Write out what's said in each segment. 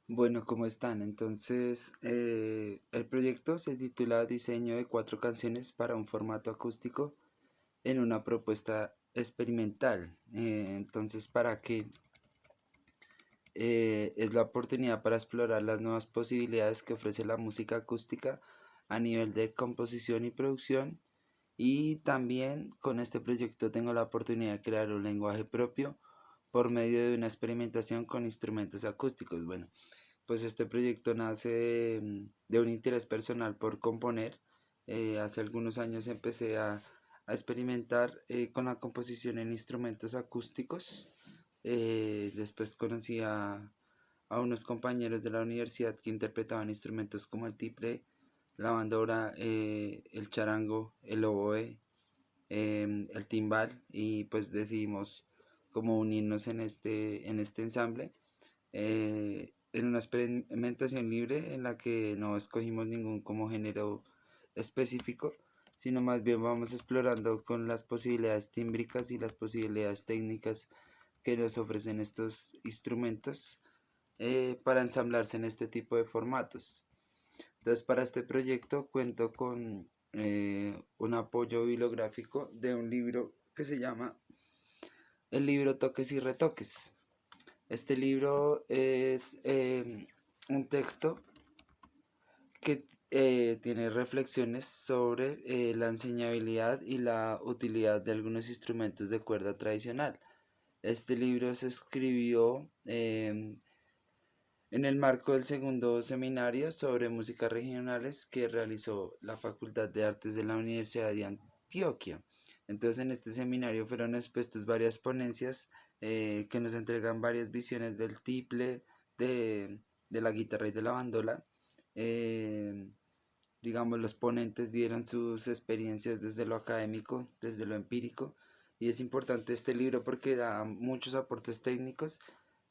Bueno, ¿cómo están? Entonces, el proyecto se titula Diseño de cuatro canciones para un formato acústico en una propuesta experimental. Entonces, ¿para qué? Es la oportunidad para explorar las nuevas posibilidades que ofrece la música acústica a nivel de composición y producción. Y también con este proyecto tengo la oportunidad de crear un lenguaje propio por medio de una experimentación con instrumentos acústicos. Bueno, pues este proyecto nace de un interés personal por componer. Hace algunos años empecé a experimentar con la composición en instrumentos acústicos. Después conocí a unos compañeros de la universidad que interpretaban instrumentos como el tiple, la bandora, el charango, el oboe, el timbal, y pues decidimos como unirnos en este ensamble, en una experimentación libre en la que no escogimos ningún como género específico, sino más bien vamos explorando con las posibilidades tímbricas y las posibilidades técnicas que nos ofrecen estos instrumentos para ensamblarse en este tipo de formatos. Entonces, para este proyecto cuento con un apoyo bibliográfico de un libro que se llama el libro Toques y Retoques. Este libro es un texto que tiene reflexiones sobre la enseñabilidad y la utilidad de algunos instrumentos de cuerda tradicional. Este libro se escribió en el marco del segundo seminario sobre músicas regionales que realizó la Facultad de Artes de la Universidad de Antioquia. Entonces en este seminario fueron expuestas varias ponencias que nos entregan varias visiones del tiple, de la guitarra y de la bandola. Eh, digamos, los ponentes dieron sus experiencias desde lo académico, desde lo empírico, y es importante este libro porque da muchos aportes técnicos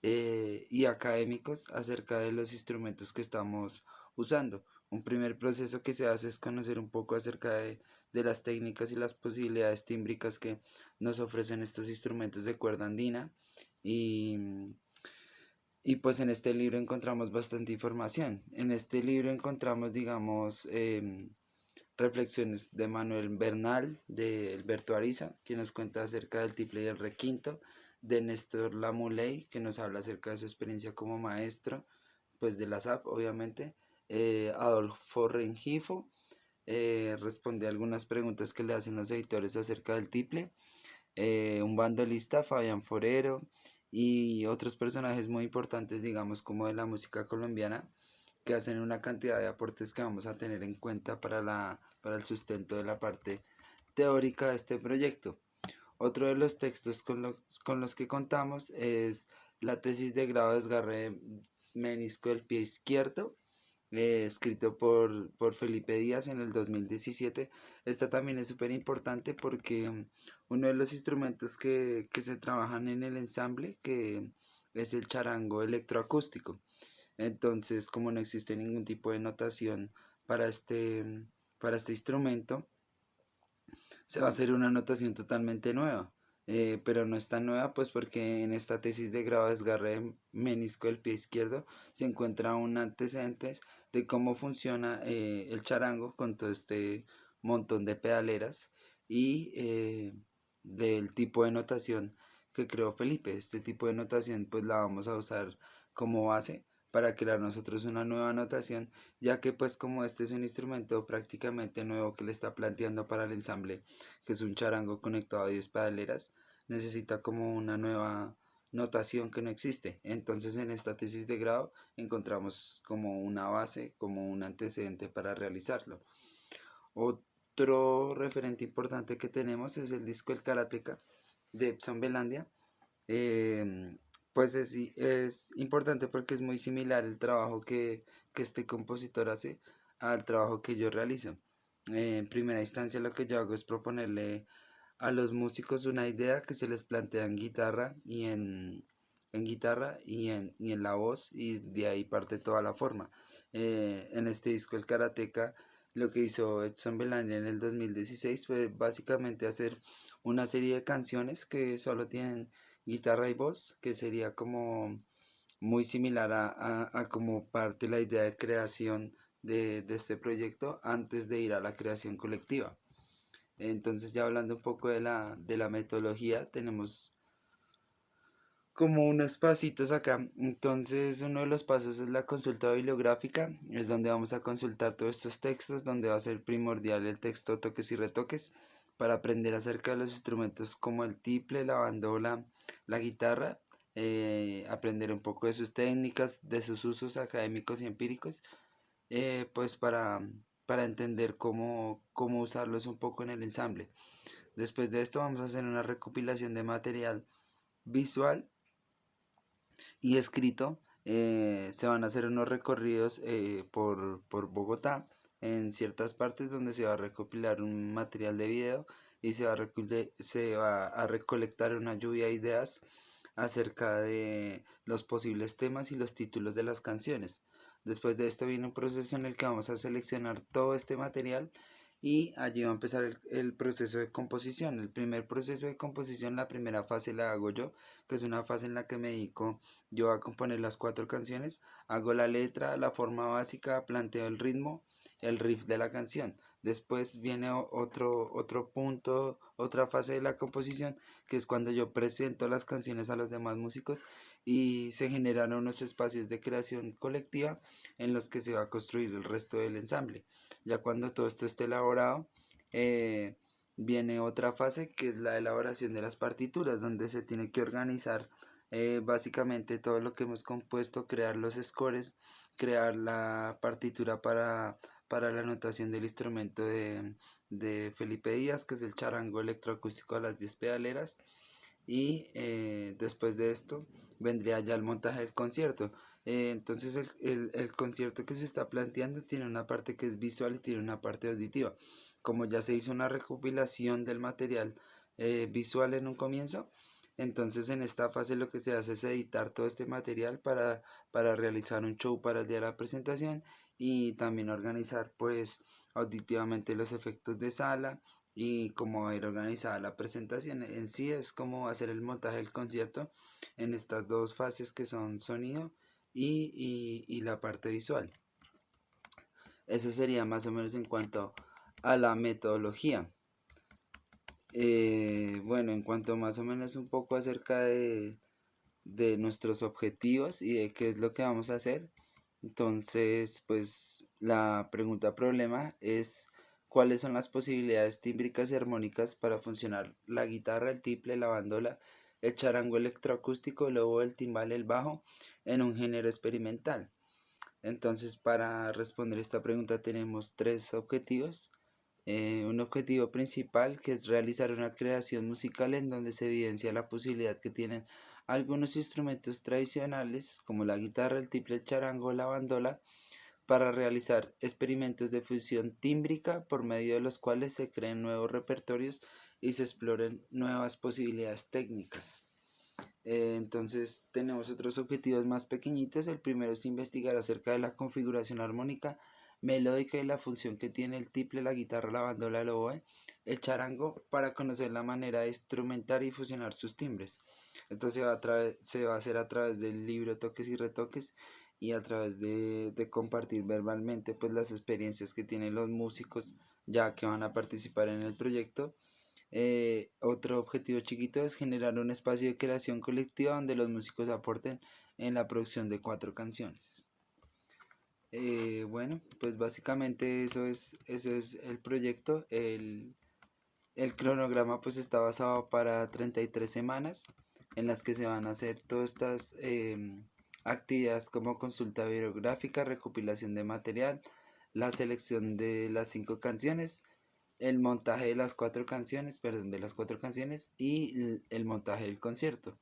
y académicos acerca de los instrumentos que estamos usando. Un primer proceso que se hace es conocer un poco acerca de las técnicas y las posibilidades tímbricas que nos ofrecen estos instrumentos de cuerda andina, y, y pues en este libro encontramos bastante información. En este libro encontramos, digamos, reflexiones de Manuel Bernal, de Alberto Ariza, que nos cuenta acerca del tiple y el requinto, de Néstor Lamuley, que nos habla acerca de su experiencia como maestro, pues de la SAP, obviamente. Adolfo Rengifo responde algunas preguntas que le hacen los editores acerca del tiple. Un bandolista, Fabián Forero, y otros personajes muy importantes, digamos, como de la música colombiana, que hacen una cantidad de aportes que vamos a tener en cuenta para el sustento de la parte teórica de este proyecto. Otro de los textos con los que contamos es la tesis de grado de desgarre menisco del pie izquierdo, escrito por Felipe Díaz en el 2017. Esta también es súper importante porque uno de los instrumentos que se trabajan en el ensamble, que es el charango electroacústico. Entonces, como no existe ningún tipo de notación para para este instrumento, se va a hacer una notación totalmente nueva. Pero no es tan nueva, pues porque en esta tesis de grado de desgarre de menisco del pie izquierdo se encuentra un antecedentes de cómo funciona el charango con todo este montón de pedaleras y del tipo de notación que creó Felipe. Este tipo de notación pues la vamos a usar como base para crear nosotros una nueva notación, ya que pues como este es un instrumento prácticamente nuevo que le está planteando para el ensamble, que es un charango conectado a 10 pedaleras, necesita como una nueva notación que no existe. Entonces en esta tesis de grado encontramos como una base, como un antecedente para realizarlo. Otro referente importante que tenemos es el disco El Karateka de Epson Belandia. Eh, pues es importante porque es muy similar el trabajo que este compositor hace al trabajo que yo realizo. En primera instancia lo que yo hago es proponerle a los músicos una idea que se les plantea en guitarra y en la voz, y de ahí parte toda la forma. En este disco El Karateka lo que hizo Epson Belandia en el 2016 fue básicamente hacer una serie de canciones que solo tienen guitarra y voz, que sería como muy similar a como parte la idea de creación de este proyecto antes de ir a la creación colectiva. Entonces ya hablando un poco de la metodología, tenemos como unos pasitos acá. Entonces uno de los pasos es la consulta bibliográfica, es donde vamos a consultar todos estos textos, donde va a ser primordial el texto toques y retoques para aprender acerca de los instrumentos como el tiple, la bandola, la guitarra, aprender un poco de sus técnicas, de sus usos académicos y empíricos, pues para entender cómo usarlos un poco en el ensamble. Después de esto vamos a hacer una recopilación de material visual y escrito. Se van a hacer unos recorridos por Bogotá en ciertas partes donde se va a recopilar un material de video y se va a recolectar una lluvia de ideas acerca de los posibles temas y los títulos de las canciones. Después de esto viene un proceso en el que vamos a seleccionar todo este material y allí va a empezar el proceso de composición. El primer proceso de composición, la primera fase la hago yo, que es una fase en la que me dedico yo a componer las 4 canciones, hago la letra, la forma básica, planteo el ritmo, el riff de la canción. Después viene otro punto, otra fase de la composición, que es cuando yo presento las canciones a los demás músicos y se generan unos espacios de creación colectiva en los que se va a construir el resto del ensamble. Ya cuando todo esto esté elaborado, viene otra fase que es la elaboración de las partituras, donde se tiene que organizar básicamente todo lo que hemos compuesto, crear los scores, crear la partitura para la notación del instrumento de Felipe Díaz, que es el charango electroacústico a las 10 pedaleras. Y después de esto vendría ya el montaje del concierto. Entonces el concierto que se está planteando tiene una parte que es visual y tiene una parte auditiva. Como ya se hizo una recopilación del material visual en un comienzo, entonces en esta fase lo que se hace es editar todo este material para realizar un show para el día de la presentación y también organizar pues auditivamente los efectos de sala y cómo va a ir organizada la presentación. En sí es como hacer el montaje del concierto en estas dos fases que son sonido y la parte visual. Eso sería más o menos en cuanto a la metodología. Bueno, en cuanto más o menos un poco acerca de nuestros objetivos y de qué es lo que vamos a hacer. Entonces, pues la pregunta problema es cuáles son las posibilidades tímbricas y armónicas para funcionar la guitarra, el tiple, la bandola, el charango electroacústico, el oboe, el timbal, el bajo en un género experimental. Entonces, para responder esta pregunta tenemos 3 objetivos. Un objetivo principal que es realizar una creación musical en donde se evidencia la posibilidad que tienen algunos instrumentos tradicionales como la guitarra, el tiple, el charango, la bandola para realizar experimentos de fusión tímbrica por medio de los cuales se creen nuevos repertorios y se exploren nuevas posibilidades técnicas. Entonces tenemos otros objetivos más pequeñitos. El primero es investigar acerca de la configuración armónica, melódica y la función que tiene el tiple, la guitarra, la bandola, el oboe, el charango para conocer la manera de instrumentar y fusionar sus timbres. Entonces se va a hacer a través del libro Toques y Retoques y a través de compartir verbalmente pues las experiencias que tienen los músicos ya que van a participar en el proyecto. Otro objetivo chiquito es generar un espacio de creación colectiva donde los músicos aporten en la producción de 4 canciones. Bueno, pues básicamente eso es el proyecto. El cronograma pues está basado para 33 semanas en las que se van a hacer todas estas actividades como consulta bibliográfica, recopilación de material, la selección de las 5 canciones, el montaje de las 4 canciones, perdón, de las 4 canciones y el montaje del concierto.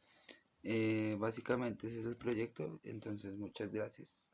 Básicamente ese es el proyecto, entonces muchas gracias.